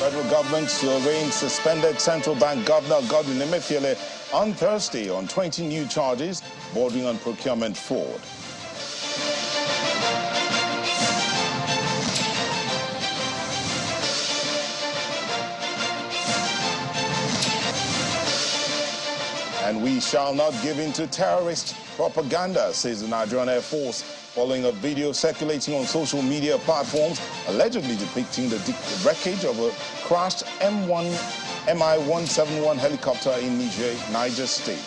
federal government to arraign suspended central bank governor Emefiele on Thursday on 20 new charges bordering on procurement fraud. And we shall not give in to terrorist propaganda, says the Nigerian Air Force, following a video circulating on social media platforms allegedly depicting the wreckage of a crashed Mi-171 helicopter in Niger State.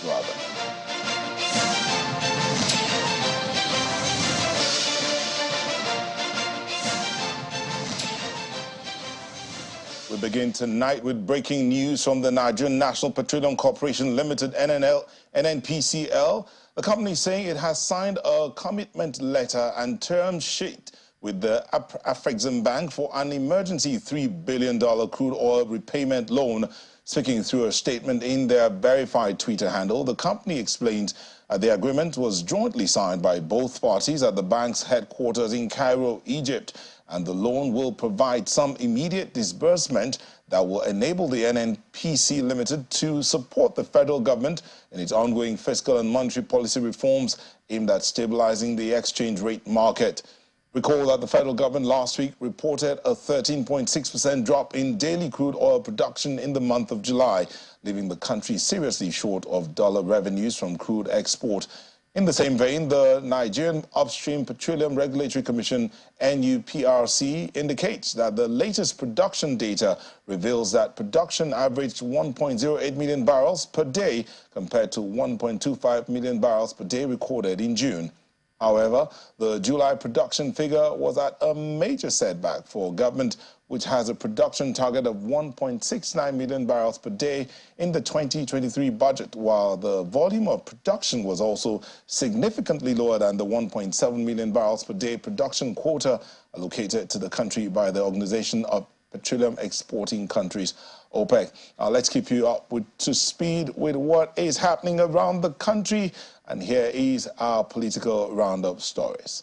We begin tonight with breaking news from the Nigerian National Petroleum Corporation Limited, NNPCL. The company is saying it has signed a commitment letter and term sheet with the Afrexim Bank for an emergency $3 billion crude oil repayment loan. Speaking through a statement in their verified Twitter handle, the company explained the agreement was jointly signed by both parties at the bank's headquarters in Cairo, Egypt, and the loan will provide some immediate disbursement that will enable the NNPC Limited to support the federal government in its ongoing fiscal and monetary policy reforms aimed at stabilizing the exchange rate market. Recall that the federal government last week reported a 13.6% drop in daily crude oil production in the month of July, leaving the country seriously short of dollar revenues from crude export. In the same vein, the Nigerian Upstream Petroleum Regulatory Commission, NUPRC, indicates that the latest production data reveals that production averaged 1.08 million barrels per day compared to 1.25 million barrels per day recorded in June. However, the July production figure was at a major setback for government, which has a production target of 1.69 million barrels per day in the 2023 budget, while the volume of production was also significantly lower than the 1.7 million barrels per day production quota allocated to the country by the Organization of Petroleum Exporting Countries, OPEC. Let's keep you up to speed with what is happening around the country, and here is our political roundup stories.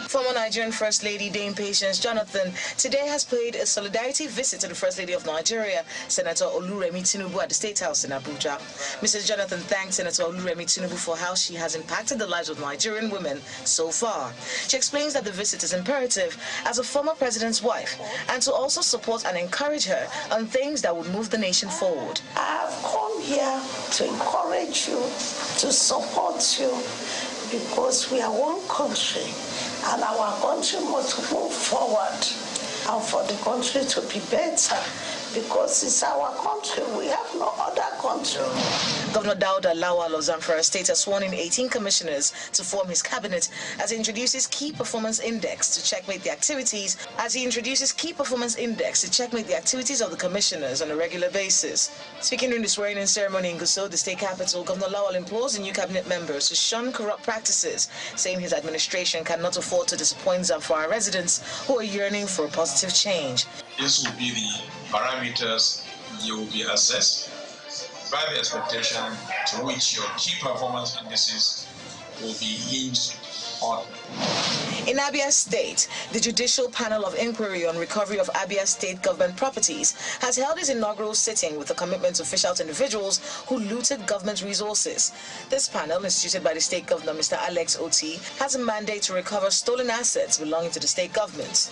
Former Nigerian First Lady Dame Patience Jonathan today has paid a solidarity visit to the First Lady of Nigeria, Senator Oluremi Tinubu, at the State House in Abuja. Mrs. Jonathan thanked Senator Oluremi Tinubu for how she has impacted the lives of Nigerian women so far. She explains that the visit is imperative as a former president's wife and to also support and encourage her on things that would move the nation forward. I have come here to encourage you, to support you, because we are one country. And our country must move forward, and for the country to be better, because it's our country. We have no other country. Governor Dauda Lawal of Zamfara State has sworn in 18 commissioners to form his cabinet as he introduces key performance index to checkmate the activities of the commissioners on a regular basis. Speaking during the swearing-in ceremony in Gusau, the state capital, Governor Lawal implores the new cabinet members to shun corrupt practices, saying his administration cannot afford to disappoint Zamfara residents who are yearning for a positive change. This will be the parameters you will be assessed by the expectation to which your key performance indices will be hinged on. In Abia State, the Judicial Panel of Inquiry on Recovery of Abia State Government Properties has held its inaugural sitting with a commitment to fish out individuals who looted government resources. This panel, instituted by the state governor, Mr. Alex Oti, has a mandate to recover stolen assets belonging to the state government.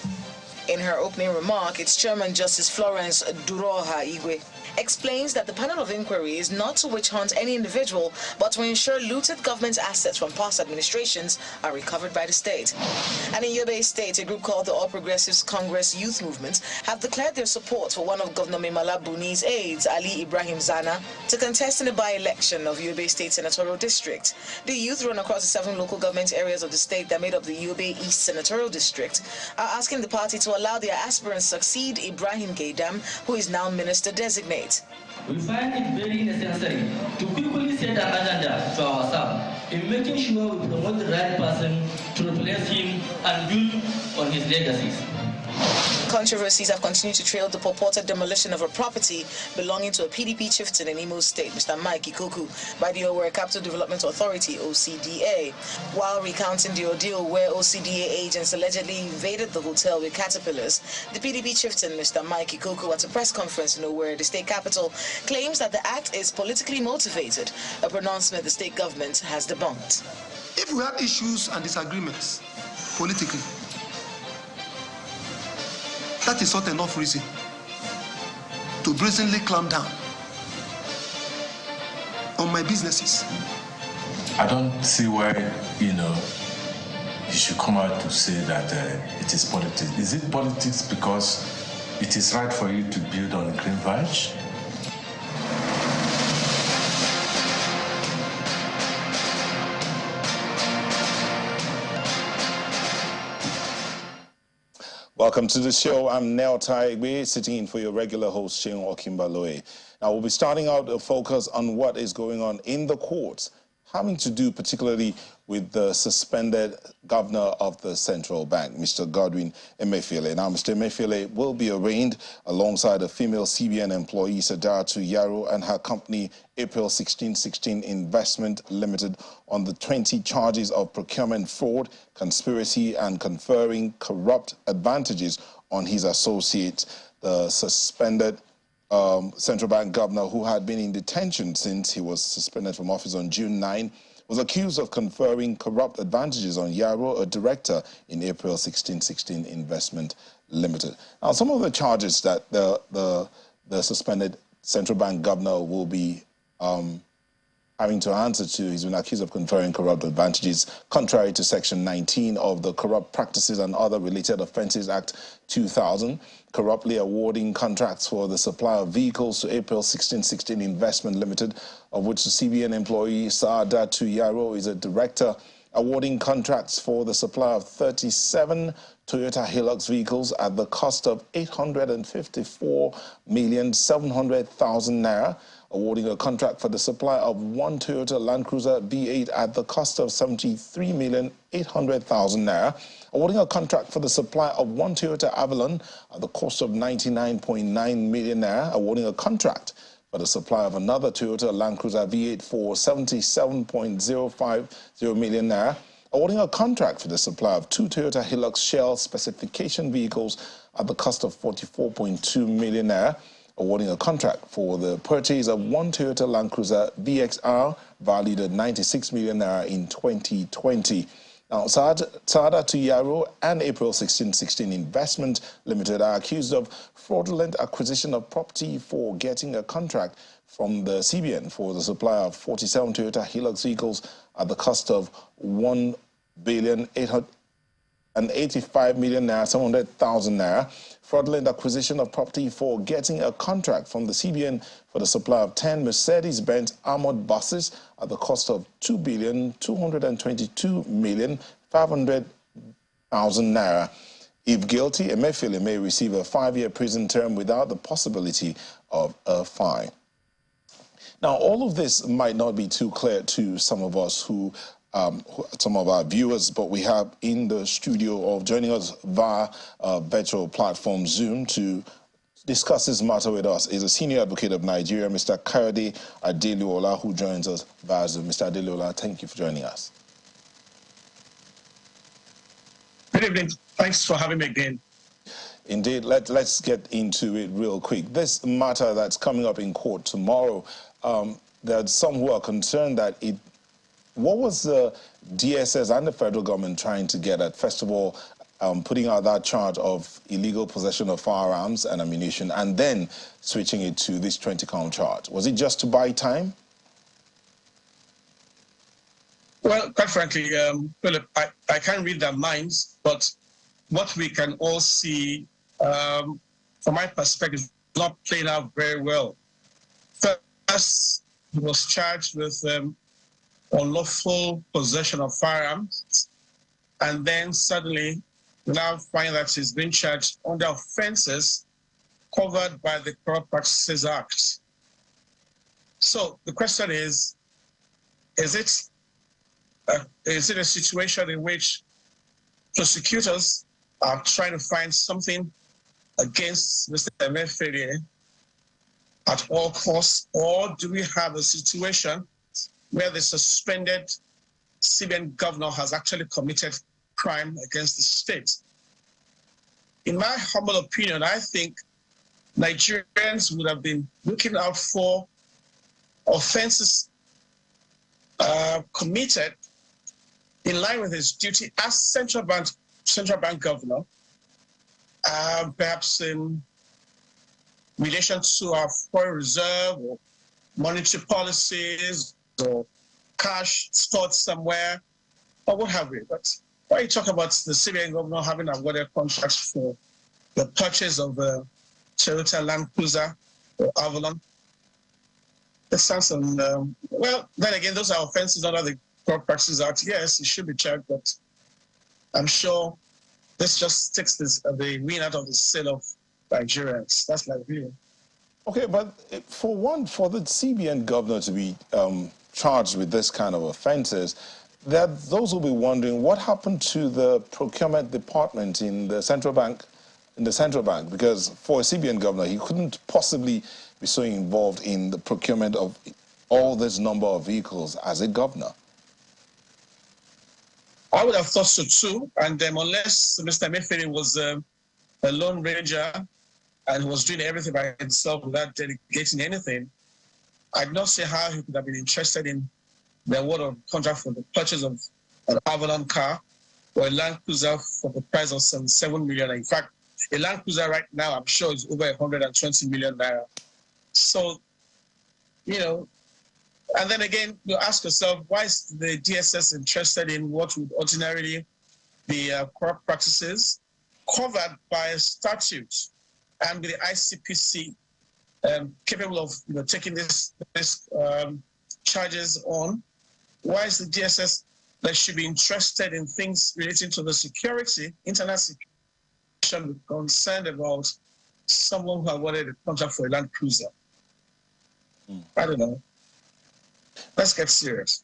In her opening remark, its chairman, Justice Florence Duroha Igwe, explains that the panel of inquiry is not to witch hunt any individual, but to ensure looted government assets from past administrations are recovered by the state. And in Yobe State, a group called the All Progressives Congress Youth Movement have declared their support for one of Governor Mimala Buni's aides, Ali Ibrahim Zana, to contest in the by-election of Yobe State Senatorial District. The youth run across the 7 local government areas of the state that made up the Yobe East Senatorial District are asking the party to allow their aspirants succeed Ibrahim Gaidam, who is now minister designate. We find it very necessary to quickly set an agenda to ourselves in making sure we promote the right person to replace him and build on his legacies. Controversies have continued to trail the purported demolition of a property belonging to a PDP chieftain in Imo State, Mr. Mike Ikuku, by the Owerri Capital Development Authority, OCDA. While recounting the ordeal where OCDA agents allegedly invaded the hotel with caterpillars, the PDP chieftain, Mr. Mike Ikuku, at a press conference in Owerri, the state capital, claims that the act is politically motivated, a pronouncement the state government has debunked. If we have issues and disagreements politically, that is not enough reason to brazenly clamp down on my businesses. I don't see why, you should come out to say that it is politics. Is it politics because it is right for you to build on green verge? Welcome to the show. I'm Nel Taigbe, sitting in for your regular host, Sheon Okimbaloe. Now, we'll be starting out a focus on what is going on in the courts, having to do particularly with the suspended governor of the central bank, Mr. Godwin Emefiele. Now, Mr. Emefiele will be arraigned alongside a female CBN employee, Sadatu Yaro, and her company, April 1616 Investment Limited, on the 20 charges of procurement fraud, conspiracy, and conferring corrupt advantages on his associates. The suspended central bank governor, who had been in detention since he was suspended from office on June 9, was accused of conferring corrupt advantages on Yaro, a director in April 1616 Investment Limited. Now, some of the charges that the suspended central bank governor will be having to answer to, he's been accused of conferring corrupt advantages contrary to Section 19 of the Corrupt Practices and Other Related Offences Act 2000, corruptly awarding contracts for the supply of vehicles to April 1616 Investment Limited, of which the CBN employee Sadatu Yaro is a director, awarding contracts for the supply of 37 Toyota Hilux vehicles at the cost of 854,700,000 naira, awarding a contract for the supply of one Toyota Land Cruiser V8 at the cost of 73,800,000 naira, awarding a contract for the supply of one Toyota Avalon at the cost of 99.9 million naira, awarding a contract for the supply of another Toyota Land Cruiser V8 for 77.050 million naira, awarding a contract for the supply of two Toyota Hilux Shell specification vehicles at the cost of 44.2 million naira, awarding a contract for the purchase of one Toyota Land Cruiser VXR valued at 96 million naira in 2020. Now, Sadatu Yaro and April 1616 Investment Limited are accused of fraudulent acquisition of property for getting a contract from the CBN for the supply of 47 Toyota Hilux vehicles at the cost of 1,885,700,000 naira, fraudulent acquisition of property for getting a contract from the CBN for the supply of 10 Mercedes-Benz armored buses at the cost of 2,222,500,000 naira. If guilty, Emefiele may receive a 5-year prison term without the possibility of a fine. Now, all of this might not be too clear to some of us some of our viewers, but we have in the studio of joining us via virtual platform Zoom to discuss this matter with us is a senior advocate of Nigeria, Mr. Kayode Adeluola, who joins us via Zoom. Mr. Adeluola, thank you for joining us. Good evening. Thanks for having me again. Indeed. Let's get into it real quick. This matter that's coming up in court tomorrow, there's some who are concerned that what was the DSS and the federal government trying to get at? First of all, putting out that charge of illegal possession of firearms and ammunition, and then switching it to this 20-count charge. Was it just to buy time? Well, quite frankly, Philip, I can't read their minds, but what we can all see, from my perspective, is not playing out very well. First, he was charged with unlawful possession of firearms, and then suddenly we now find that he's been charged under offenses covered by the Corrupt Practices Act. So the question is it a situation in which prosecutors are trying to find something against Mr. Emefiele at all costs, or do we have a situation where the suspended CBN governor has actually committed crime against the state? In my humble opinion, I think Nigerians would have been looking out for offenses committed in line with his duty as central bank governor, perhaps in relation to our foreign reserve or monetary policies or cash stored somewhere or what have you. But when you talk about the CBN governor having awarded contracts for the purchase of a Toyota Land Cruiser or Avalon, that sounds well, then again, those are offenses under the Corrupt Practices Act. Yes, it should be checked, but I'm sure this just takes the wind out of the sail of Nigerians. That's my view. Okay, but for the CBN governor to be charged with this kind of offenses, those will be wondering what happened to the procurement department in the central bank. Because for a CBN governor, he couldn't possibly be so involved in the procurement of all this number of vehicles as a governor. I would have thought so too, and unless Mr. Emefiele was a lone ranger and was doing everything by himself without delegating anything, I'd not see how he could have been interested in the award of contract for the purchase of an Avalon car or a Land Cruiser for the price of some 7 million. In fact, a Land Cruiser right now, I'm sure, is over 120 million naira. So, and then again, you ask yourself, why is the DSS interested in what would ordinarily be corrupt practices covered by a statute and the ICPC capable of taking this charges on? Why is the DSS that should be interested in things relating to the security, internal security, concerned about someone who awarded a contract for a Land Cruiser? I don't know. Let's get serious.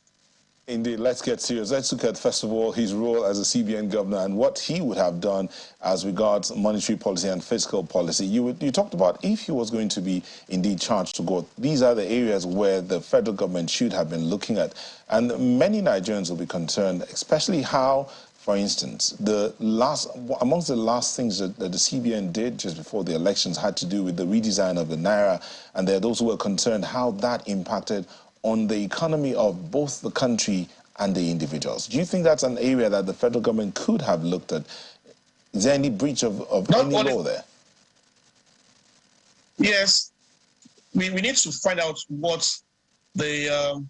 Indeed, let's get serious. Let's look at, first of all, his role as a CBN governor and what he would have done as regards monetary policy and fiscal policy. You talked about if he was going to be indeed charged to go. These are the areas where the federal government should have been looking at. And many Nigerians will be concerned, especially how, for instance, amongst the last things that the CBN did just before the elections had to do with the redesign of the Naira. And there are those who were concerned how that impacted on the economy of both the country and the individuals. Do you think that's an area that the federal government could have looked at? Is there any breach of any law there? Yes. We need to find out what the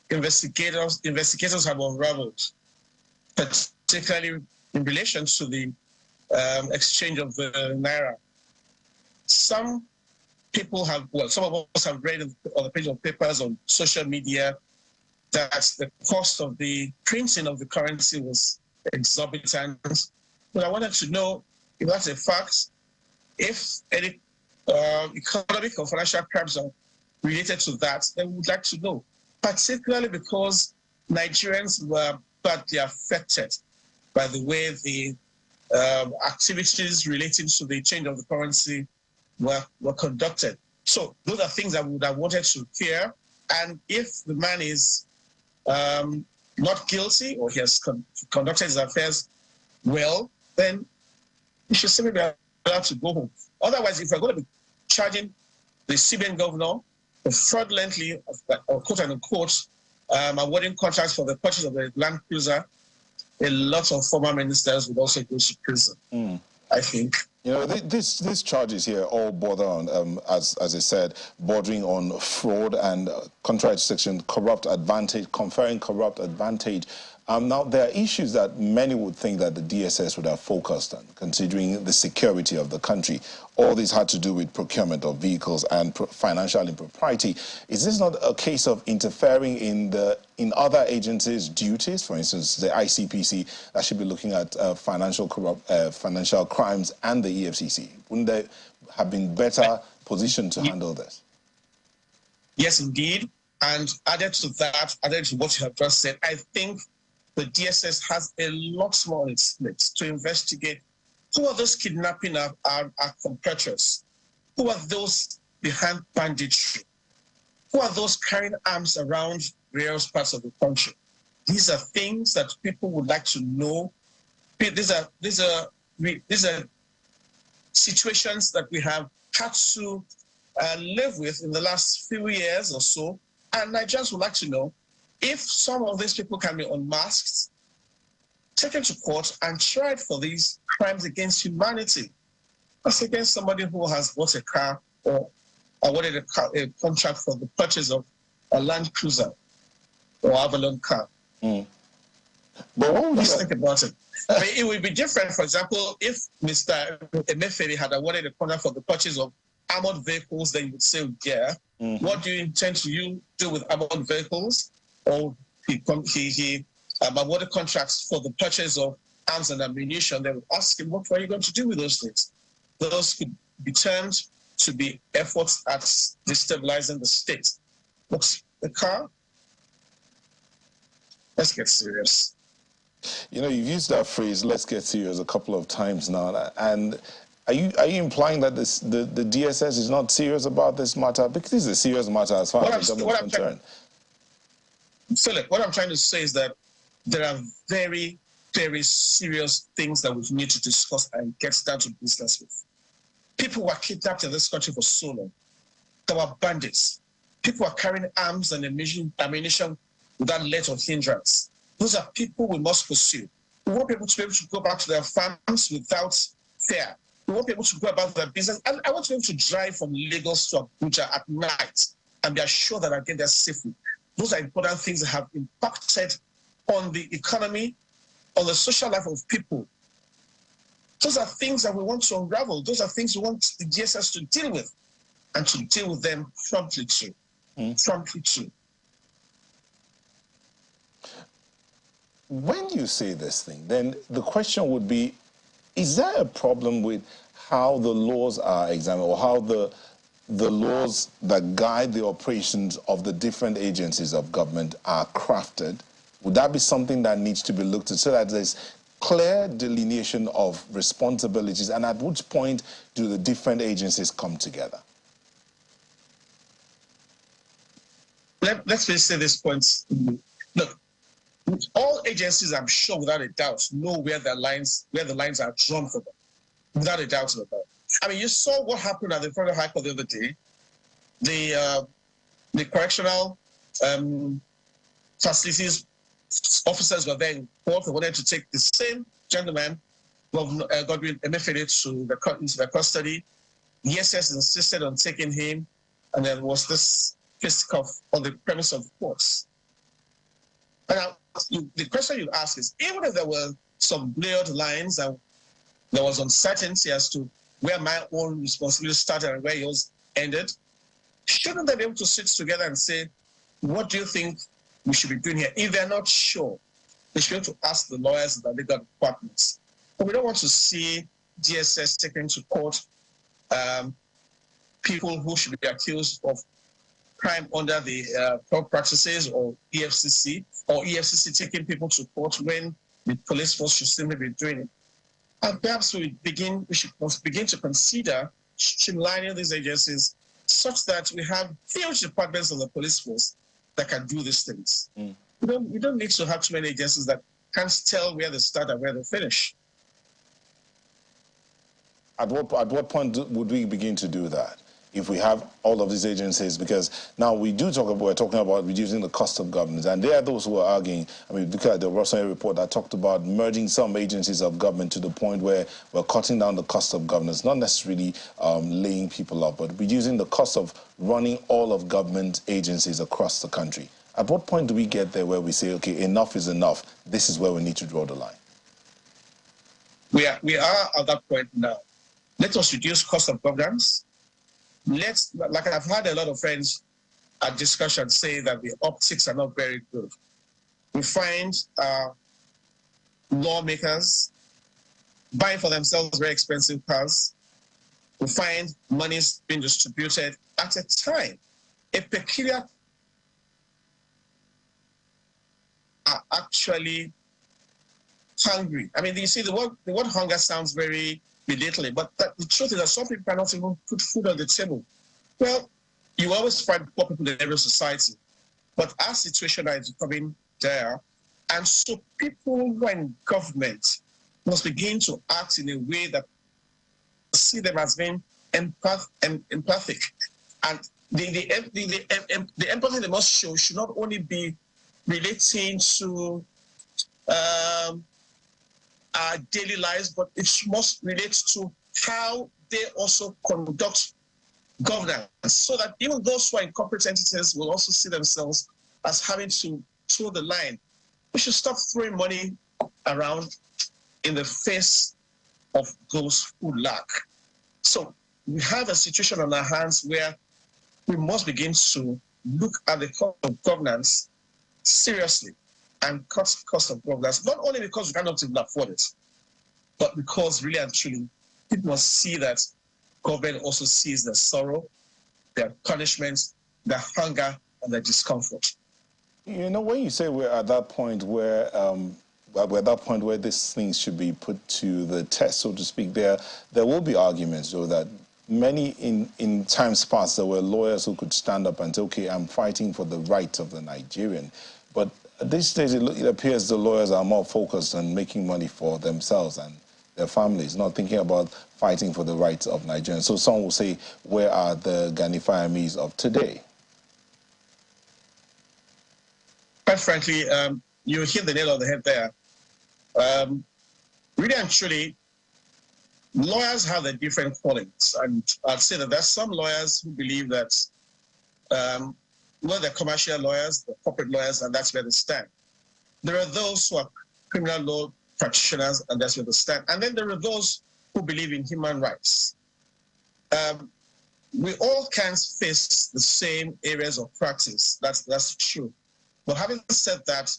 investigators have unraveled, particularly in relation to the exchange of the Naira. Some people have, some of us have read on the page of papers on social media that the cost of the printing of the currency was exorbitant. But I wanted to know if that's a fact, if any economic or financial crimes are related to that, then we would like to know, particularly because Nigerians were badly affected by the way the activities relating to the change of the currency were conducted. So those are things I would have wanted to hear. And if the man is not guilty or he has conducted his affairs well, then he should simply be allowed to go home. Otherwise, if we're going to be charging the CBN governor fraudulently, or quote unquote, awarding contracts for the purchase of the Land Cruiser, a lot of former ministers would also go to prison, I think. These charges here all border on, as I said, bordering on fraud and, contrary to section, corrupt advantage, conferring corrupt advantage. Now, there are issues that many would think that the DSS would have focused on, considering the security of the country. All this had to do with procurement of vehicles and financial impropriety. Is this not a case of interfering in other agencies' duties? For instance, the ICPC that should be looking at financial crimes, and the EFCC. Wouldn't they have been better positioned to handle this? Yes, indeed. And added to that, added to what you have just said, I think the DSS has a lot more on its plate to investigate Who are those kidnapping our compatriots? Who are those behind banditry? Who are those carrying arms around various parts of the country? These are things that people would like to know. These are situations that we have had to live with in the last few years or so. And Nigerians would like to know if some of these people can be unmasked, taken to court, and tried for these crimes against humanity. That's against somebody who has bought a car or awarded a contract for the purchase of a Land Cruiser or Avalon car. Mm. But what would Let's think about it. I mean, it would be different, for example, if Mr. Emefiele had awarded a contract for the purchase of armored vehicles, then you would say, yeah, what do you intend to do with armored vehicles? Or he awarded contracts for the purchase of arms and ammunition. They would ask him, what are you going to do with those things? Those could be turned to be efforts at destabilizing the state. But the car, let's get serious. You know, you've used that phrase, let's get serious, a couple of times now. And are you implying that the DSS is not serious about this matter? Because this is a serious matter as far as the government is concerned. Philip, what I'm trying to say is that there are very, very serious things that we need to discuss and get down to business with. People were kidnapped in this country for so long. There were bandits. People were carrying arms and ammunition without let or hindrance. Those are people we must pursue. We want people to be able to go back to their farms without fear. We want people to go about their business. And I want to be able to drive from Lagos to Abuja at night and be assured that I get there safely. Those are important things that have impacted on the economy, on the social life of people. Those are things that we want to unravel. Those are things we want the DSS to deal with, and to deal with them promptly too. Promptly too. When you say this thing, then the question would be, is there a problem with how the laws are examined, or how the laws that guide the operations of the different agencies of government are crafted? Would that be something that needs to be looked at so that there's clear delineation of responsibilities, and at which point do the different agencies come together? Let's say this point. Look, all agencies, I'm sure without a doubt, know where the lines are drawn for them, without a doubt about it. I mean, you saw what happened at the Federal High Court the other day. The correctional facilities officers were there in court. They wanted to take the same gentleman, Godwin Emefiele, into their custody. The ESS insisted on taking him, and there was this fisticuff on the premise of courts. And now, the question you ask is, even if there were some blurred lines and there was uncertainty as to where my own responsibility started and where yours ended, shouldn't they be able to sit together and say, what do you think we should be doing here? If they're not sure, they should be able to ask the lawyers and the legal departments. But we don't want to see DSS taken to court people who should be accused of crime under the Corrupt Practices or EFCC, or EFCC taking people to court when the police force should simply be doing it. And perhaps we should begin to consider streamlining these agencies such that we have huge departments of the police force that can do these things. We don't need to have too many agencies that can't tell where they start and where they finish. At what point would we begin to do that? If we have all of these agencies, because now we're talking about reducing the cost of government, and there are those who are arguing. I mean, look at the Russell report that talked about merging some agencies of government to the point where we're cutting down the cost of governance, not necessarily laying people up, but reducing the cost of running all of government agencies across the country. At what point do we get there where we say, okay, enough is enough, this is where we need to draw the line? We are at that point now. Let us reduce cost of governance. Like I've had a lot of friends at discussions say that the optics are not very good. We find lawmakers buying for themselves very expensive cars. We find monies being distributed at a time. A peculiar are actually hungry. I mean, you see, the word hunger sounds very belittle it, but the truth is that some people cannot even put food on the table. Well, you always find poor people in every society, but our situation is becoming dire, and so people who are in government must begin to act in a way that see them as being empathic, and the empathy they must show should not only be relating to our daily lives, but it must relate to how they also conduct governance, so that even those who are in corporate entities will also see themselves as having to toe the line. We should stop throwing money around in the face of those who lack. So we have a situation on our hands where we must begin to look at the cost of governance seriously and cut cost of governance, not only because we cannot even afford it, but because really and truly, people must see that government also sees their sorrow, their punishments, their hunger, and their discomfort. You know, when you say we're at that point where these things should be put to the test, so to speak, there will be arguments, though, that many in times past there were lawyers who could stand up and say, okay, I'm fighting for the rights of the Nigerian. But at this stage, it appears the lawyers are more focused on making money for themselves and their families, not thinking about fighting for the rights of Nigerians. So some will say, where are the Gani-Fawehinmis of today? Quite frankly, you hit the nail on the head there. Really and truly, lawyers have their different callings, and I'd say that there's some lawyers who believe that, they're commercial lawyers, they're corporate lawyers, and that's where they stand. There are those who are criminal law practitioners, and that's where they stand. And then there are those who believe in human rights. We all can't face the same areas of practice. That's true. But having said that,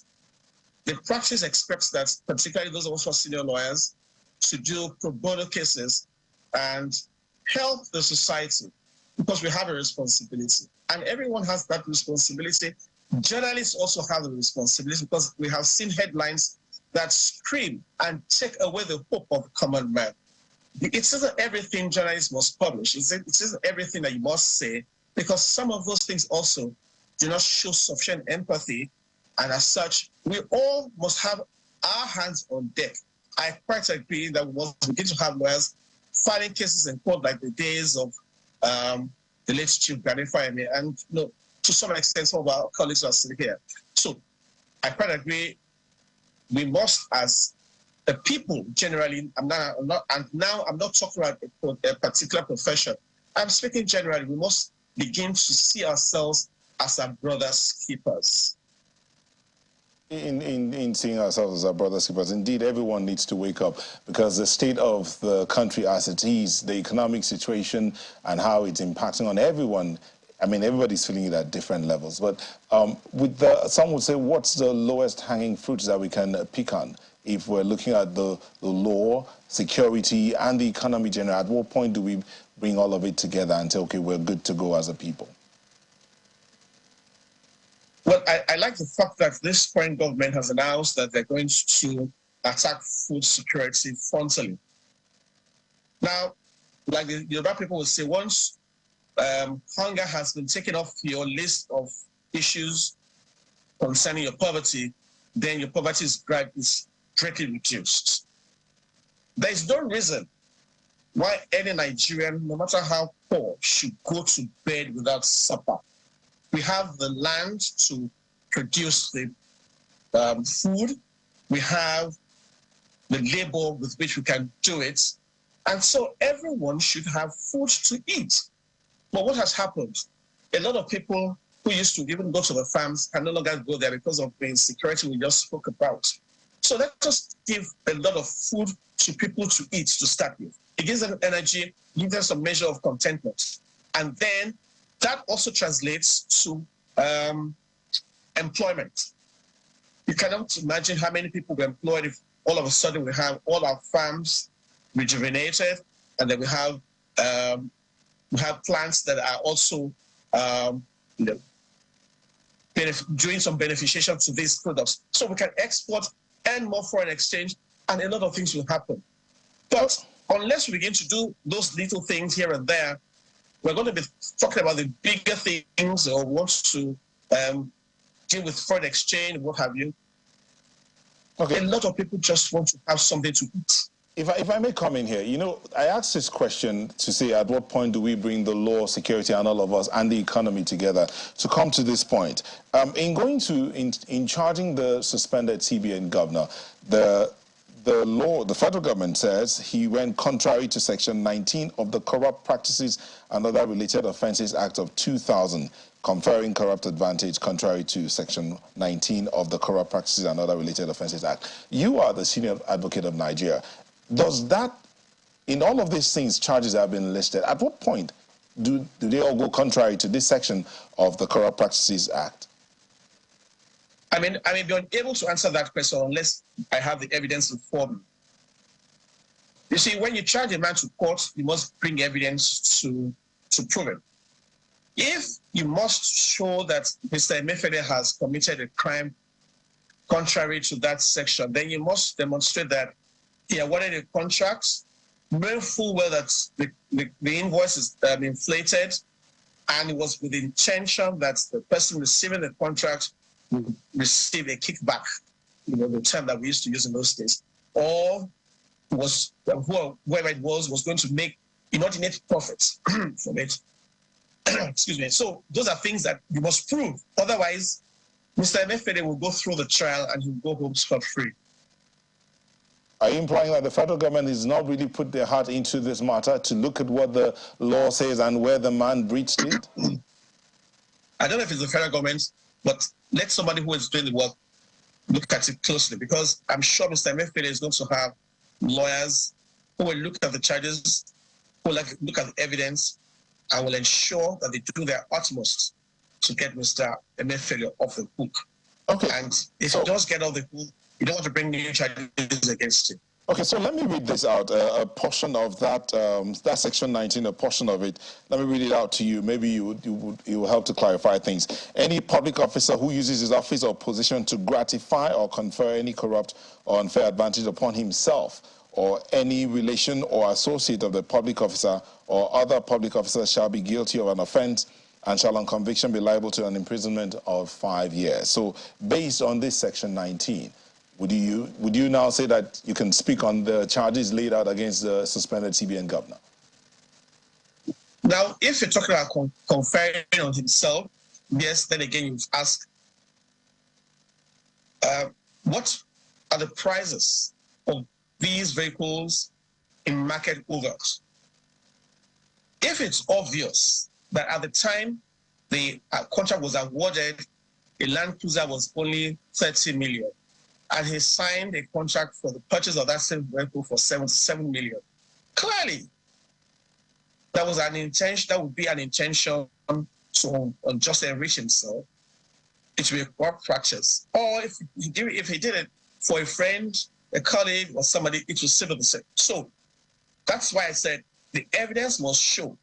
the practice expects that, particularly those of us who are senior lawyers, to do pro bono cases and help the society, because we have a responsibility. And everyone has that responsibility. Journalists also have the responsibility, because we have seen headlines that scream and take away the hope of the common man. It isn't everything journalists must publish. It isn't everything that you must say, because some of those things also do not show sufficient empathy. And as such, we all must have our hands on deck. I quite agree that we must begin to have lawyers filing cases in court like the days of the late Chief Gani-Fawehinmi, and to some extent some of our colleagues are still here. So I quite agree. We must, as a people generally, I'm not talking about a particular profession. I'm speaking generally. We must begin to see ourselves as our brothers' keepers. In seeing ourselves as our brothers' keepers, indeed, everyone needs to wake up, because the state of the country as it is, the economic situation and how it's impacting on everyone, I mean, everybody's feeling it at different levels. But some would say, what's the lowest hanging fruits that we can pick on if we're looking at the law, security, and the economy generally? At what point do we bring all of it together and say, okay, we're good to go as a people? Well, I like the fact that this current government has announced that they're going to attack food security frontally. Now, like the Yoruba people will say, once hunger has been taken off your list of issues concerning your poverty, then your poverty is greatly reduced. There is no reason why any Nigerian, no matter how poor, should go to bed without supper. We have the land to produce the food. We have the labor with which we can do it. And so everyone should have food to eat. But what has happened? A lot of people who used to even go to the farms can no longer go there because of the insecurity we just spoke about. So let's just give a lot of food to people to eat to start with. It gives them energy, gives them some measure of contentment. And then that also translates to employment. You cannot imagine how many people we're employed if all of a sudden we have all our farms rejuvenated, and then we have plants that are also doing some beneficiation to these products. So we can export and more foreign exchange, and a lot of things will happen. But unless we begin to do those little things here and there, we're going to be talking about the bigger things or want to deal with foreign exchange, what have you. Okay. A lot of people just want to have something to eat. If I may come in here, you know, I asked this question to say at what point do we bring the law, security, and all of us and the economy together to come to this point. In going to, in charging the suspended CBN governor, the federal government says he went contrary to Section 19 of the Corrupt Practices and Other Related Offences Act of 2000, conferring corrupt advantage contrary to Section 19 of the Corrupt Practices and Other Related Offences Act. You are the senior advocate of Nigeria. Does that, in all of these things, charges have been listed, at what point do they all go contrary to this section of the Corrupt Practices Act? I mean, I may be unable to answer that question unless I have the evidence before me. You see, when you charge a man to court, you must bring evidence to prove it. If you must show that Mr. Emefiele has committed a crime contrary to that section, then you must demonstrate that he awarded a contract, knowing full well that the invoice is inflated, and it was with the intention that the person receiving the contract would receive a kickback, you know, the term that we used to use in those days, or was whoever it was going to make inordinate profits from it. Excuse me. So those are things that you must prove. Otherwise, Mr. Emefiele will go through the trial and he'll go home scot-free. Are you implying that the federal government has not really put their heart into this matter to look at what the law says and where the man breached it? I don't know if it's the federal government, but let somebody who is doing the work look at it closely, because I'm sure Mr. Emefiele is going to have lawyers who will look at the charges, who will look at the evidence, and will ensure that they do their utmost to get Mr. Emefiele off the hook. Okay. And if he does get off the hook, you don't want to bring new charges against him. Okay, so let me read this out, a portion of that, that section 19, a portion of it. Let me read it out to you. Maybe it will help to clarify things. Any public officer who uses his office or position to gratify or confer any corrupt or unfair advantage upon himself or any relation or associate of the public officer or other public officer shall be guilty of an offense and shall on conviction be liable to an imprisonment of 5 years. So based on this section 19, would you now say that you can speak on the charges laid out against the suspended CBN governor? Now, if you're talking about conferring on himself, yes, then again you ask, what are the prices of these vehicles in market overs? If it's obvious that at the time the contract was awarded, a Land Cruiser was only 30 million, and he signed a contract for the purchase of that same vehicle for 77 million. Clearly, that was an intention. That would be an intention to just enrich himself. It would be a corrupt practice. Or if he did it for a friend, a colleague, or somebody, it was still the same. So that's why I said the evidence must show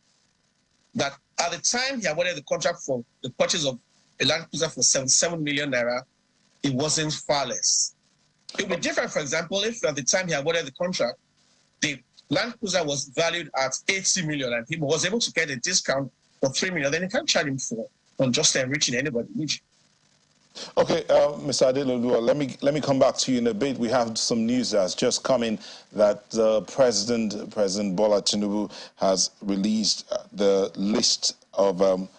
that at the time he awarded the contract for the purchase of a Land Cruiser for 77 million naira, it wasn't far less. It would be different, for example, if at the time he awarded the contract, the Land Cruiser was valued at 80 million and he was able to get a discount for 3 million, then you can't charge him for unjust enriching anybody. Okay, Mr. Adeloluwa, let me come back to you in a bit. We have some news that's just come in that President Bola Tinubu has released the list of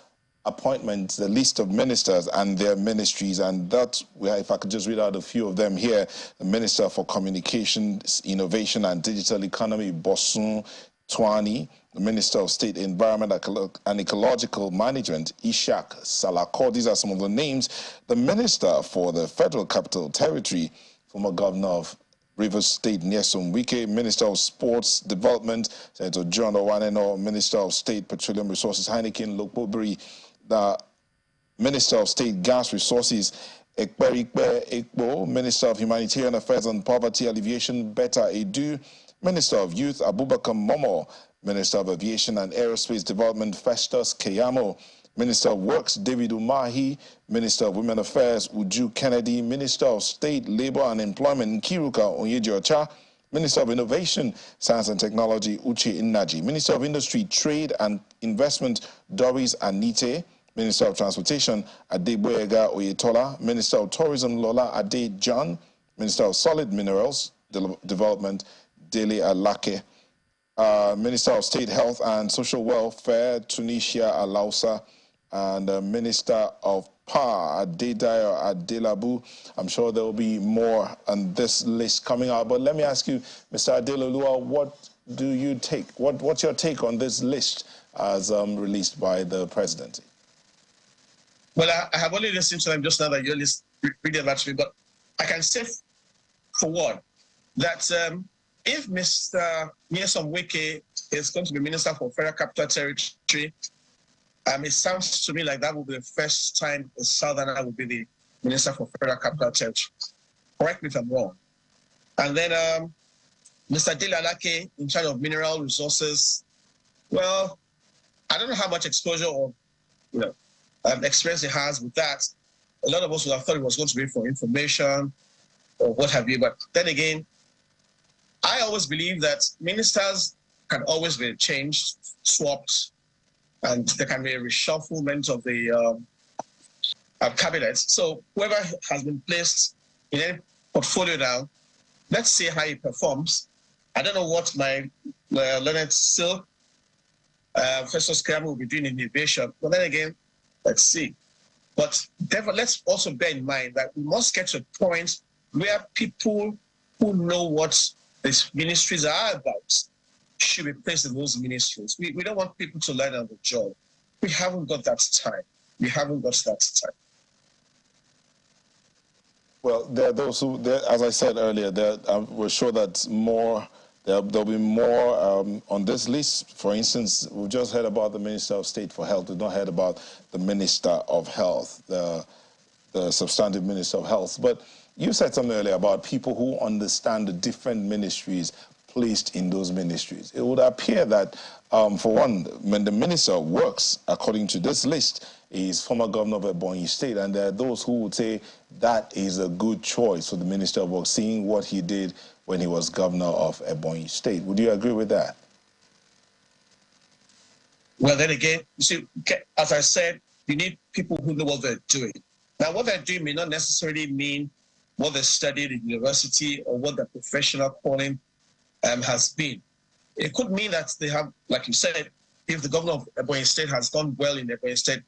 appointments, the list of ministers and their ministries, and that, if I could just read out a few of them here: the Minister for Communications, Innovation and Digital Economy, Bosun Twani; the Minister of State, Environment and Ecological Management, Ishak Salako. These are some of the names. The Minister for the Federal Capital Territory, former Governor of Rivers State, Nyesom Wike; Minister of Sports Development, Senator John Owaneno; Minister of State Petroleum Resources, Heineken Lokbobiri; the Minister of State Gas Resources, Ekperikpe Ekpo; Minister of Humanitarian Affairs and Poverty Alleviation, Betta Edu; Minister of Youth, Abubakar Momo; Minister of Aviation and Aerospace Development, Festus Keyamo; Minister of Works, David Umahi; Minister of Women Affairs, Uju Kennedy; Minister of State, Labor and Employment, Kiruka Onyeji-Ocha; Minister of Innovation, Science and Technology, Uche Nnaji. Minister of Industry, Trade and Investment, Doris Anite. Minister of Transportation, Adeboyega Oyetola. Minister of Tourism, Lola Ade John. Minister of Solid Minerals Development, Dele Alake. Minister of State Health and Social Welfare, Tunisia Alausa. And Minister of Power, Adedayo Adelabu. I'm sure there will be more on this list coming out. But let me ask you, Mr. Adelolua, what do you take? What's your take on this list as released by the presidency? Well, I have only listened to them just now that you're reading that to me, but I can say for what, that if Mr. Nyesom Wike is going to be Minister for Federal Capital Territory, it sounds to me like that will be the first time a Southerner will be the Minister for Federal Capital Territory. Correct me if I'm wrong. And then Mr. Dele Alake in charge of mineral resources. Well, I don't know how much exposure or experience he has with that. A lot of us would have thought it was going to be for information or what have you. But then again, I always believe that ministers can always be changed, swapped, and there can be a reshufflement of the cabinet. So whoever has been placed in any portfolio now, let's see how he performs. I don't know what my Leonard Silk, Festus Keyamo will be doing in innovation. But then again, let's see. But therefore, let's also bear in mind that we must get to a point where people who know what these ministries are about should be placed in those ministries. We don't want people to learn on the job. We haven't got that time. We haven't got that time. Well, there are those who, as I said earlier, we're sure that there'll be more on this list. For instance, we've just heard about the Minister of State for Health. We've not heard about the Minister of Health, the substantive Minister of Health. But you said something earlier about people who understand the different ministries placed in those ministries. It would appear that, for one, when the minister works, according to this list, is former governor of Ebonyi State, and there are those who would say that is a good choice for the Minister of Work, seeing what he did when he was governor of Ebonyi State. Would you agree with that? Well, then again, you see, as I said, you need people who know what they're doing. Now, what they're doing may not necessarily mean what they studied in university or what their professional calling has been. It could mean that they have, like you said, if the governor of Ebonyi State has done well in Ebonyi State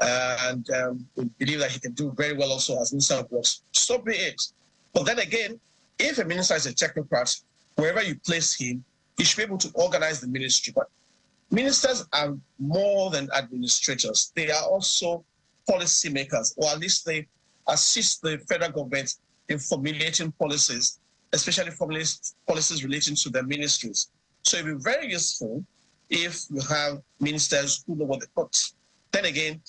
and we believe that he can do very well also as Minister of Works, so be it. But then again, if a minister is a technocrat, wherever you place him, he should be able to organize the ministry. But ministers are more than administrators. They are also policy makers, or at least they assist the federal government in formulating policies, especially policies relating to their ministries. So it would be very useful if you have ministers who know what they put. Then again,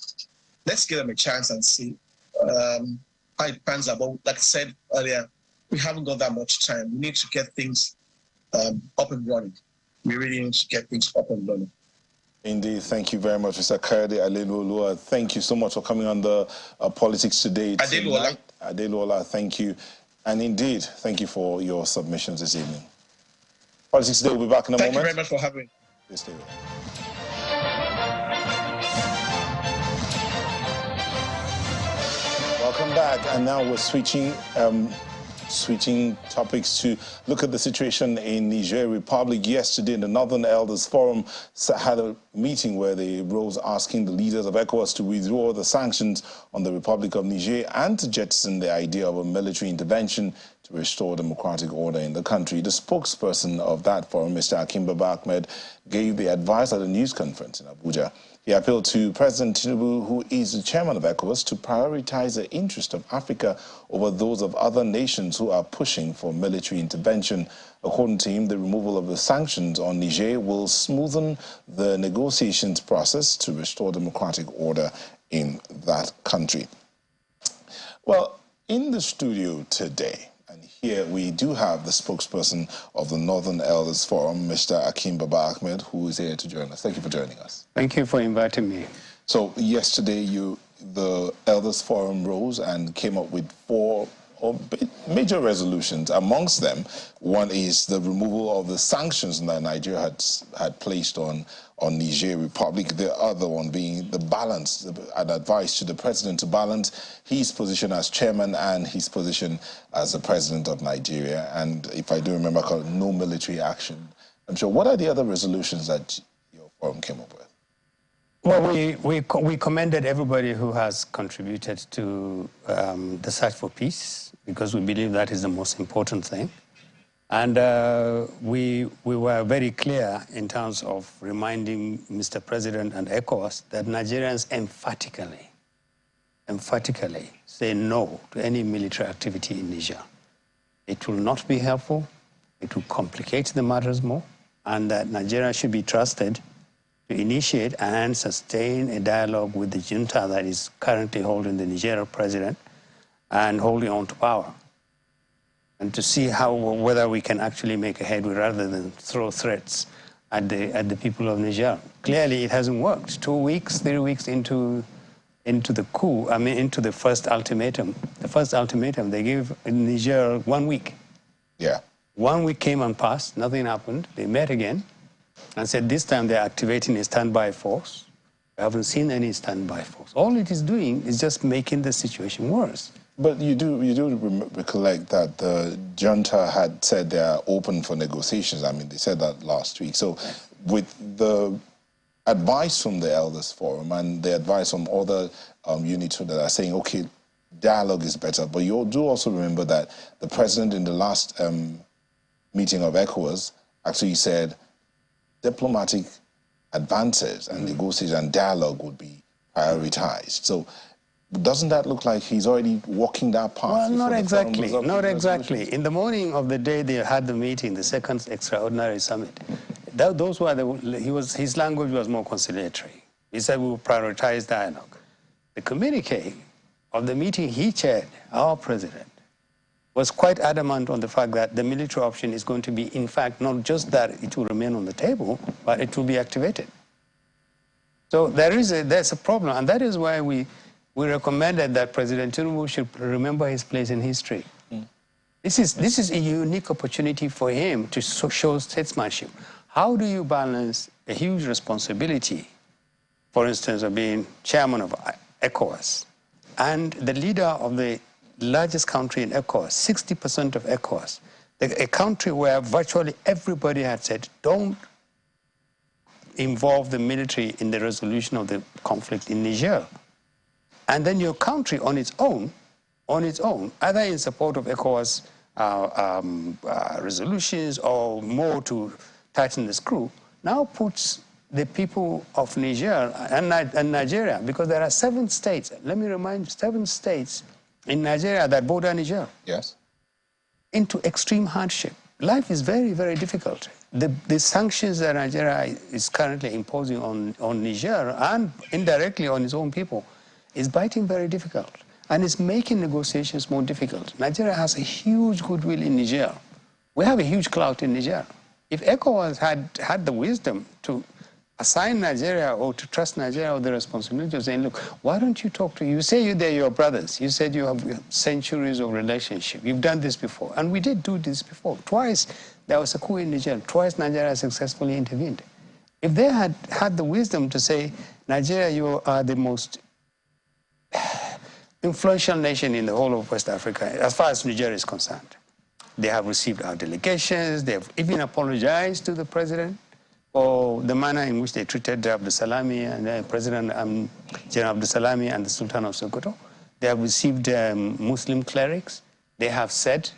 let's give them a chance and see how it pans out. But like I said earlier, we haven't got that much time. We need to get things up and running. We really need to get things up and running. Indeed, thank you very much, Mr. Kayode Adelolua. Thank you so much for coming on the Politics Today tonight. Adelolua, thank you. And indeed, thank you for your submissions this evening. Politics Today will be back in a moment. Thank you very much for having me. Please stay there. Welcome back, and now we're switching topics to look at the situation in Niger Republic. Yesterday, the Northern Elders Forum had a meeting where they rose asking the leaders of ECOWAS to withdraw the sanctions on the Republic of Niger and to jettison the idea of a military intervention to restore democratic order in the country. The spokesperson of that forum, Mr. Akim Baba Ahmed, gave the advice at a news conference in Abuja. He appealed to President Tinubu, who is the chairman of ECOWAS, to prioritize the interest of Africa over those of other nations who are pushing for military intervention. According to him, the removal of the sanctions on Niger will smoothen the negotiations process to restore democratic order in that country. Well, in the studio today, and here we do have the spokesperson of the Northern Elders Forum, Mr. Akim Baba Ahmed, who is here to join us. Thank you for joining us. Thank you for inviting me. So yesterday, the Elders Forum rose and came up with 4 or major resolutions. Amongst them, one is the removal of the sanctions that Nigeria had placed on Niger Republic. The other one being the balance, an advice to the president to balance his position as chairman and his position as the president of Nigeria. And if I do remember correctly, no military action. I'm sure. What are the other resolutions that your forum came up with? Well, we commended everybody who has contributed to the search for peace, because we believe that is the most important thing. And we were very clear in terms of reminding Mr. President and ECOWAS that Nigerians emphatically say no to any military activity in Niger. It will not be helpful, it will complicate the matters more, and that Nigeria should be trusted to initiate and sustain a dialogue with the junta that is currently holding the Nigerian president and holding on to power, and to see whether we can actually make a headway rather than throw threats at the people of Niger. Clearly, it hasn't worked. 2 weeks, 3 weeks into the coup, into the first ultimatum. The first ultimatum they gave Niger 1 week. Yeah. 1 week came and passed, nothing happened. They met again and said this time they're activating a standby force. We haven't seen any standby force. All it is doing is just making the situation worse. But you do recollect that the junta had said they are open for negotiations. I mean, they said that last week. So with the advice from the Elders Forum and the advice from other units that are saying, okay, dialogue is better, but you do also remember that the president in the last meeting of ECOWAS actually said diplomatic advances and negotiation and dialogue would be prioritized. So doesn't that look like he's already walking that path? Well, not exactly, not exactly. In the morning of the day they had the meeting, the second extraordinary summit, those were his language was more conciliatory. He said we will prioritize dialogue. The communique of the meeting he chaired, our president, was quite adamant on the fact that the military option is going to be, in fact, not just that it will remain on the table, but it will be activated. So there's a problem, and that is why we recommended that President Tinubu should remember his place in history. This is a unique opportunity for him to show statesmanship. How do you balance a huge responsibility, for instance, of being chairman of ECOWAS, and the leader of the largest country in ECOWAS, 60% of ECOWAS, a country where virtually everybody had said, don't involve the military in the resolution of the conflict in Niger. And then your country on its own, either in support of ECOWAS resolutions or more to tighten the screw, now puts the people of Niger and Nigeria, because there are 7 states, let me remind you, 7 states in Nigeria that border Niger. Yes. Into extreme hardship. Life is very, very difficult. The sanctions that Nigeria is currently imposing on Niger and indirectly on its own people is biting very difficult, and it's making negotiations more difficult. Nigeria has a huge goodwill in Niger. We have a huge clout in Niger. If ECOWAS had the wisdom to assign Nigeria or to trust Nigeria with the responsibility of saying, look, why don't you talk to, you say they're your brothers, you said you have centuries of relationship, you've done this before, and we did do this before. Twice there was a coup in Niger, twice Nigeria successfully intervened. If they had had the wisdom to say, Nigeria, you are the most influential nation in the whole of West Africa, as far as Niger is concerned. They have received our delegations, they have even apologized to the president for the manner in which they treated Abdulsalami and President General Abdulsalami and the Sultan of Sokoto. They have received Muslim clerics. They have said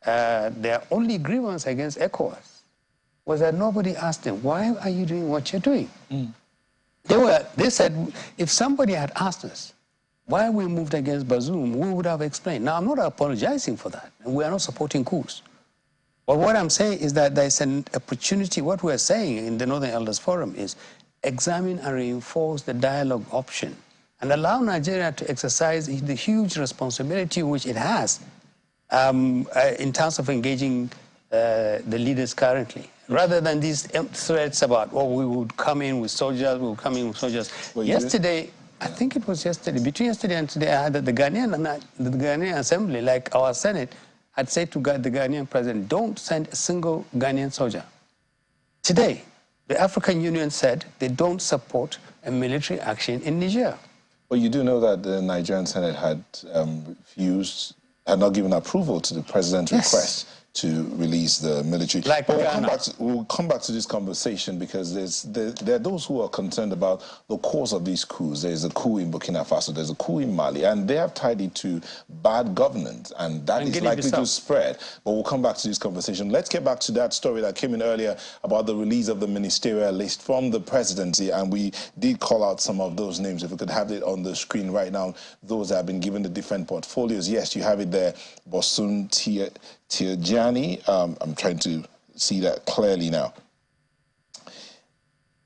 their only grievance against ECOWAS was that nobody asked them, why are you doing what you're doing? They said, if somebody had asked us why we moved against Bazoum, we would have explained. Now, I'm not apologizing for that, and we are not supporting coups. But what I'm saying is that there's an opportunity. What we're saying in the Northern Elders Forum is examine and reinforce the dialogue option and allow Nigeria to exercise the huge responsibility which it has in terms of engaging the leaders currently, rather than these threats about, oh, we would come in with soldiers, we would come in with soldiers. Well, Yesterday, I think it was yesterday. Between yesterday and today, I heard that the Ghanaian Assembly, like our Senate, had said to the Ghanaian president, don't send a single Ghanaian soldier. Today, the African Union said they don't support a military action in Niger. Well, you do know that the Nigerian Senate had had not given approval to the president's request to release the military. Like we'll come back to this conversation because there are those who are concerned about the cause of these coups. There's a coup in Burkina Faso, there's a coup in Mali, and they have tied it to bad governance, and that is likely to spread. But we'll come back to this conversation. Let's get back to that story that came in earlier about the release of the ministerial list from the presidency, and we did call out some of those names. If we could have it on the screen right now, those that have been given the different portfolios. Yes, you have it there. Bosun Tijani, I'm trying to see that clearly now.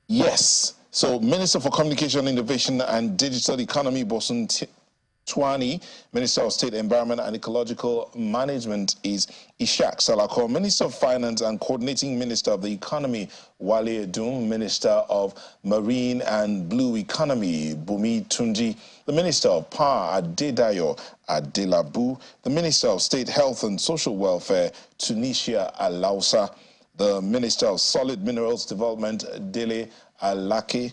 Yes, so Minister for Communication, Innovation and Digital Economy, Bosun Tijani. Minister of State Environment and Ecological Management is Ishak Salako. Minister of Finance and Coordinating Minister of the Economy, Wale Edun. Minister of Marine and Blue Economy, Bumi Tunji. The Minister of Power, Adedayo Adelabu. The Minister of State Health and Social Welfare, Tunisia Alausa. The Minister of Solid Minerals Development, Dele Alake.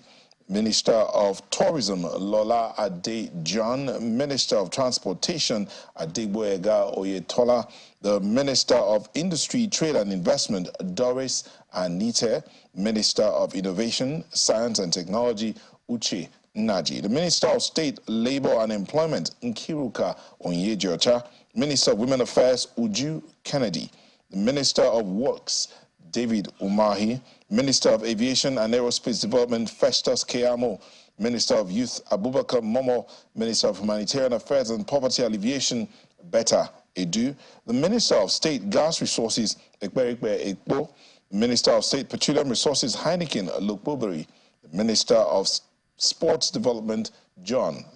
Minister of Tourism, Lola Adejan. Minister of Transportation, Adegboyega Oyetola. The Minister of Industry, Trade and Investment, Doris Anite. Minister of Innovation, Science and Technology, Uche Naji. The Minister of State, Labour and Employment, Nkiruka Onyejocha. Minister of Women Affairs, Uju Kennedy. The Minister of Works, David Umahi. Minister of Aviation and Aerospace Development, Festus Keyamo. Minister of Youth, Abubakar Momo. Minister of Humanitarian Affairs and Poverty Alleviation, Betta Edu. The Minister of State Gas Resources, Ekberikbe Ekbo. Minister of State Petroleum Resources, Heineken Lukboberi. The Minister of Sports Development,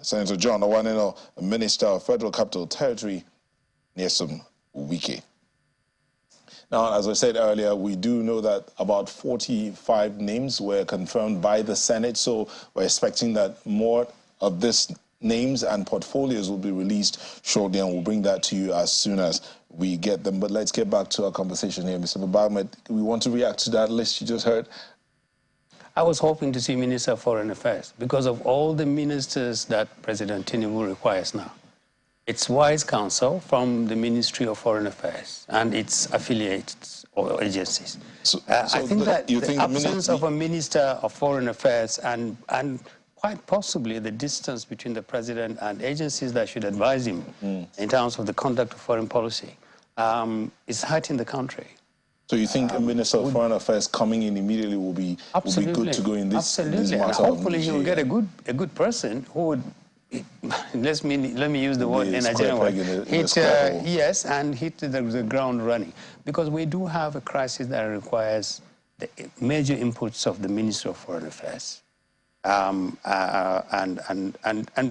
Senator John Owaneno. Minister of Federal Capital Territory, Nyesom Wike. Now, as I said earlier, we do know that about 45 names were confirmed by the Senate, so we're expecting that more of these names and portfolios will be released shortly, and we'll bring that to you as soon as we get them. But let's get back to our conversation here. Mr. Babagmet, we want to react to that list you just heard. I was hoping to see Minister of Foreign Affairs because of all the ministers that President Tinubu requires now. It's wise counsel from the Ministry of Foreign Affairs and its affiliates or agencies. I think the absence of a Minister of Foreign Affairs and quite possibly the distance between the President and agencies that should advise him in terms of the conduct of foreign policy is hurting the country. So you think a Minister of Foreign Affairs coming in immediately will be good to go in this matter? And hopefully he will get a good person who would, let me use the word in a general way, yes, and hit the ground running. Because we do have a crisis that requires the major inputs of the Minister of Foreign Affairs and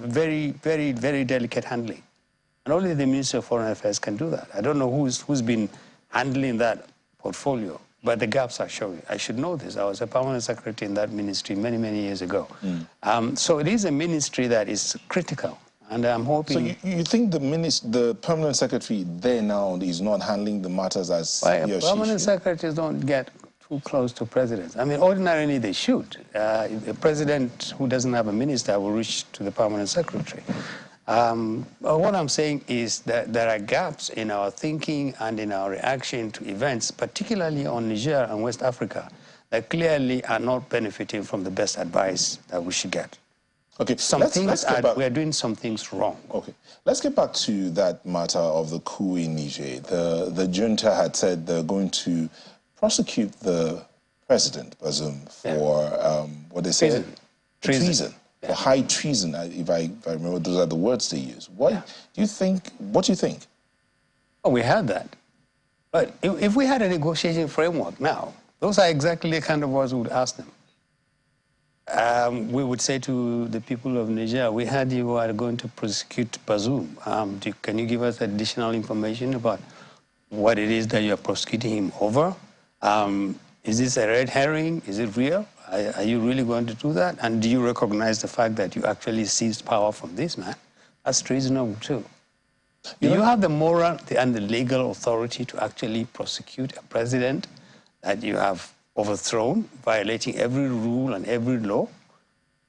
very, very, very delicate handling. And only the Minister of Foreign Affairs can do that. I don't know who's been handling that portfolio, but the gaps are showing. I should know this. I was a permanent secretary in that ministry many, many years ago. So it is a ministry that is critical, and I'm hoping... So you think the permanent secretary there now is not handling the matters as he or she permanent secretaries don't get too close to presidents. I mean, ordinarily they should. A president who doesn't have a minister will reach to the permanent secretary. What I'm saying is that there are gaps in our thinking and in our reaction to events, particularly on Niger and West Africa, that clearly are not benefiting from the best advice that we should get. Okay, we are doing some things wrong. Okay, let's get back to that matter of the coup in Niger. The junta had said they're going to prosecute the president, Bazoum, for what they say, treason. For high treason, if I remember, those are the words they use. What do you think? Oh, we had that. But if we had a negotiation framework now, those are exactly the kind of words we would ask them. We would say to the people of Niger, we heard you are going to prosecute Bazoum. Can you give us additional information about what it is that you are prosecuting him over? Is this a red herring? Is it real? Are you really going to do that? And do you recognize the fact that you actually seized power from this man? That's treasonable too. Do you have the moral and the legal authority to actually prosecute a president that you have overthrown, violating every rule and every law?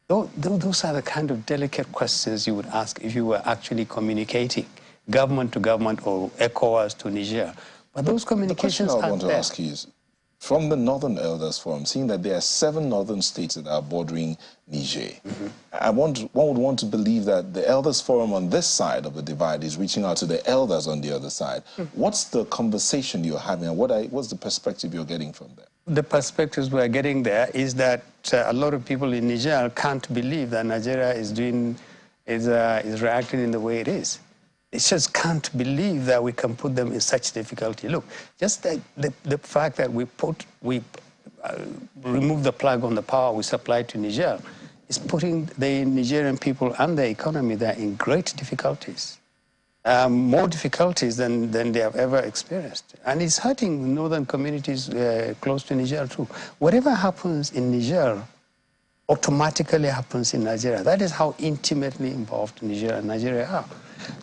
Those are the kind of delicate questions you would ask if you were actually communicating government to government or ECOWAS to Niger. But those communications aren't there. The question I want to ask you is, from the Northern Elders Forum, seeing that there are 7 northern states that are bordering Niger, one would want to believe that the Elders Forum on this side of the divide is reaching out to the elders on the other side. What's the conversation you're having, and what's the perspective you're getting from them? The perspectives we're getting there is that a lot of people in Niger can't believe that Nigeria is reacting in the way it is. They just can't believe that we can put them in such difficulty. Look, just the fact that we remove the plug on the power we supply to Niger is putting the Nigerian people and the economy there in great difficulties. More difficulties than they have ever experienced. And it's hurting northern communities close to Niger too. Whatever happens in Niger automatically happens in Nigeria. That is how intimately involved Niger and Nigeria are.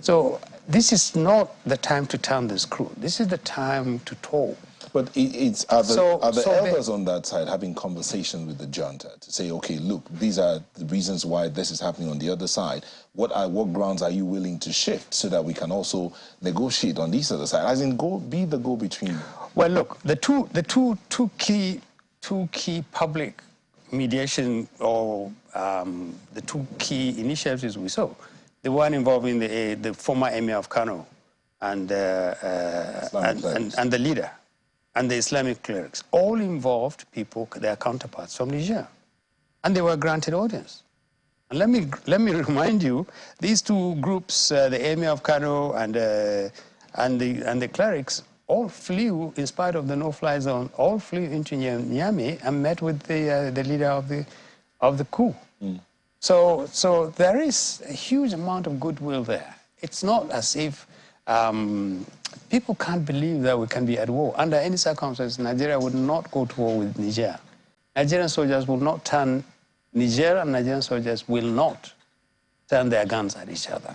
So this is not the time to turn the screw. This is the time to talk. But are the elders on that side having conversations with the junta to say, okay, look, these are the reasons why this is happening on the other side. What grounds are you willing to shift so that we can also negotiate on this other side? As in, be the go-between. Well, look, the two key public mediation or the 2 key initiatives we saw, the one involving the former emir of Kano and the leader and the Islamic clerics, all involved people, their counterparts from Niger, and they were granted audience. And let me remind you, these 2 groups, the emir of Kano and the clerics, all flew, in spite of the no-fly zone, all flew into Niamey and met with the leader of the coup. So there is a huge amount of goodwill there. It's not as if people can't believe that we can be at war. Under any circumstances, Nigeria would not go to war with Niger. Nigerian soldiers will not turn, Niger and Nigerian soldiers will not turn their guns at each other.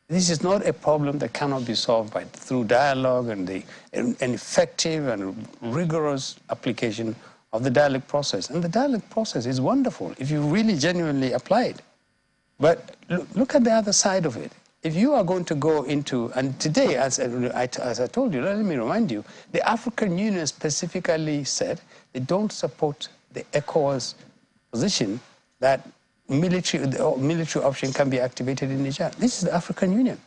This is not a problem that cannot be solved through dialogue and an effective and rigorous application of the dialogue process. And the dialogue process is wonderful if you really genuinely apply it. But look at the other side of it. If you are going to go into, and today, as I told you, let me remind you, the African Union specifically said they don't support the ECOWAS position that military option can be activated in Niger. This is the African Union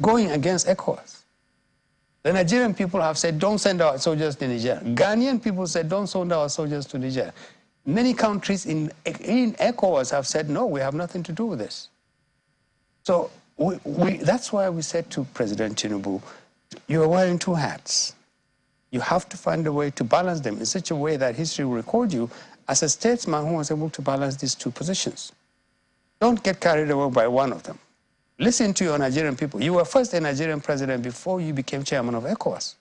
going against ECOWAS. The Nigerian people have said, don't send our soldiers to Niger. Ghanaian people said, don't send our soldiers to Niger. Many countries in ECOWAS have said, no, we have nothing to do with this. So that's why we said to President Tinubu, you are wearing 2 hats. You have to find a way to balance them in such a way that history will record you as a statesman who was able to balance these 2 positions. Don't get carried away by one of them. Listen to your Nigerian people. You were first a Nigerian president before you became chairman of ECOWAS.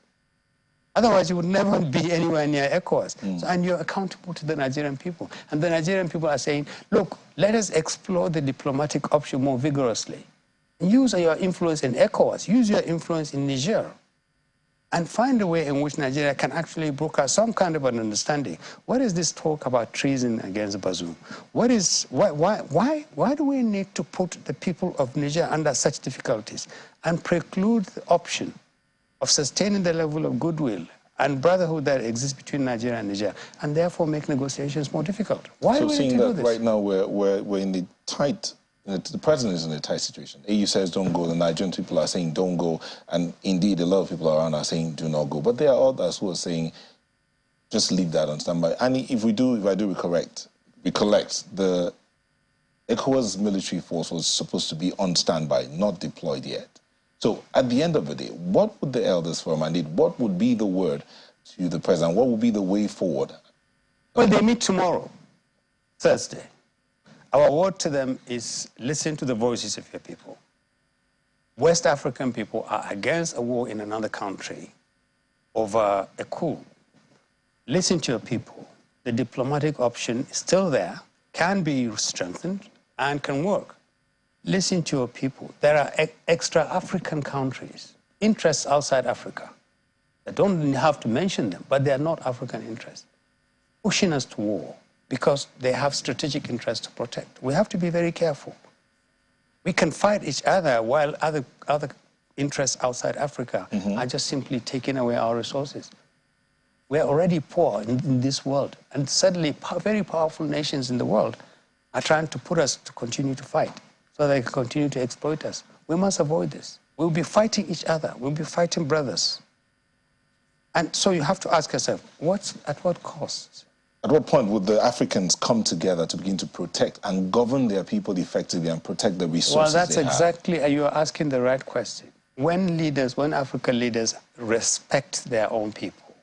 Otherwise, you would never be anywhere near ECOWAS. So, and you're accountable to the Nigerian people. And the Nigerian people are saying, look, let us explore the diplomatic option more vigorously. Use your influence in ECOWAS. Use your influence in Niger. And find a way in which Nigeria can actually broker some kind of an understanding. What is this talk about treason against Bazoum? Why do we need to put the people of Niger under such difficulties and preclude the option of sustaining the level of goodwill and brotherhood that exists between Nigeria and Niger, and therefore make negotiations more difficult? Why do we need to do this? Right now we're in the tight. The president is in a tight situation. AU says don't go. The Nigerian people are saying don't go. And indeed, a lot of people around are saying do not go. But there are others who are saying just leave that on standby. And if I do recollect, the ECOWAS military force was supposed to be on standby, not deployed yet. So at the end of the day, what would the elders forum mandate? What would be the word to the president? What would be the way forward? Well, they meet tomorrow, Thursday. Our word to them is listen to the voices of your people. West African people are against a war in another country over a coup. listen to your people. The diplomatic option is still there, can be strengthened, and can work. Listen to your people. There are extra African countries, interests outside Africa. I don't have to mention them, but they are not African interests, pushing us to war because they have strategic interests to protect. We have to be very careful. We can fight each other while other interests outside Africa are just simply taking away our resources. We're already poor in this world, and suddenly very powerful nations in the world are trying to put us to continue to fight so they can continue to exploit us. We must avoid this. We'll be fighting each other. We'll be fighting brothers. And so you have to ask yourself, at what cost? At what point would the Africans come together to begin to protect and govern their people effectively and protect the resources? Well, that's exactly, you are asking the right question. When African leaders respect their own people,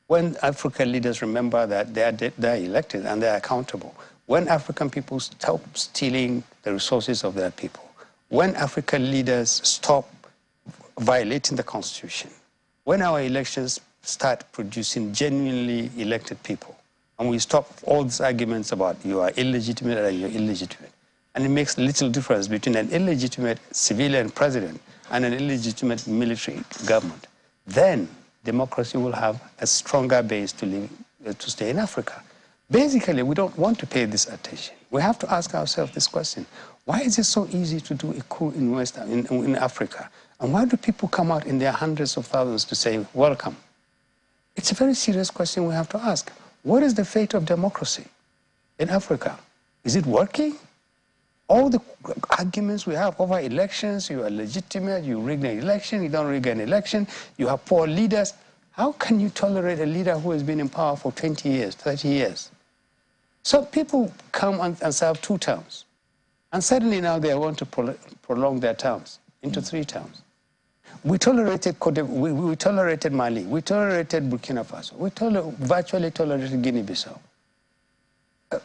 when African leaders remember that they're elected and they're accountable, when African people stop stealing the resources of their people, when African leaders stop violating the Constitution, when our elections start producing genuinely elected people, and we stop all these arguments about you are illegitimate or you're illegitimate, and it makes little difference between an illegitimate civilian president and an illegitimate military government, then democracy will have a stronger base to stay in Africa. Basically, we don't want to pay this attention. We have to ask ourselves this question: why is it so easy to do a coup in Africa? And why do people come out in their hundreds of thousands to say, welcome? It's a very serious question we have to ask. What is the fate of democracy in Africa? Is it working? All the arguments we have over elections, you are legitimate, you rig an election, you don't rig an election, you have poor leaders. How can you tolerate a leader who has been in power for 20 years, 30 years? So people come and serve 2 terms. And suddenly now they want to prolong their terms into 3 terms. We tolerated we tolerated Mali, we tolerated Burkina Faso, we virtually tolerated Guinea-Bissau.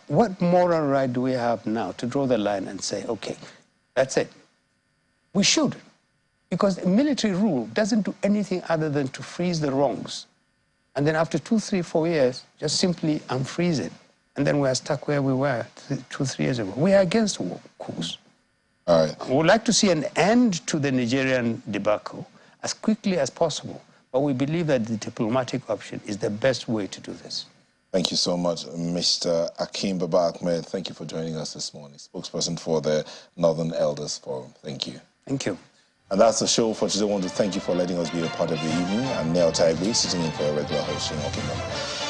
What moral right do we have now to draw the line and say, okay, that's it? We should, because military rule doesn't do anything other than to freeze the wrongs. And then after 2, 3, 4 years, just simply unfreeze it. And then we are stuck where we were 2, 3 years ago. We are against coups. All right. We would like to see an end to the Nigerian debacle as quickly as possible, but we believe that the diplomatic option is the best way to do this. Thank you so much, Mr. Akim Baba Ahmed. Thank you for joining us this morning, spokesperson for the Northern Elders Forum. Thank you. Thank you. And that's the show for today. I want to thank you for letting us be a part of the evening. I'm Neil Taigwe, sitting in for a regular host, Akim Baba.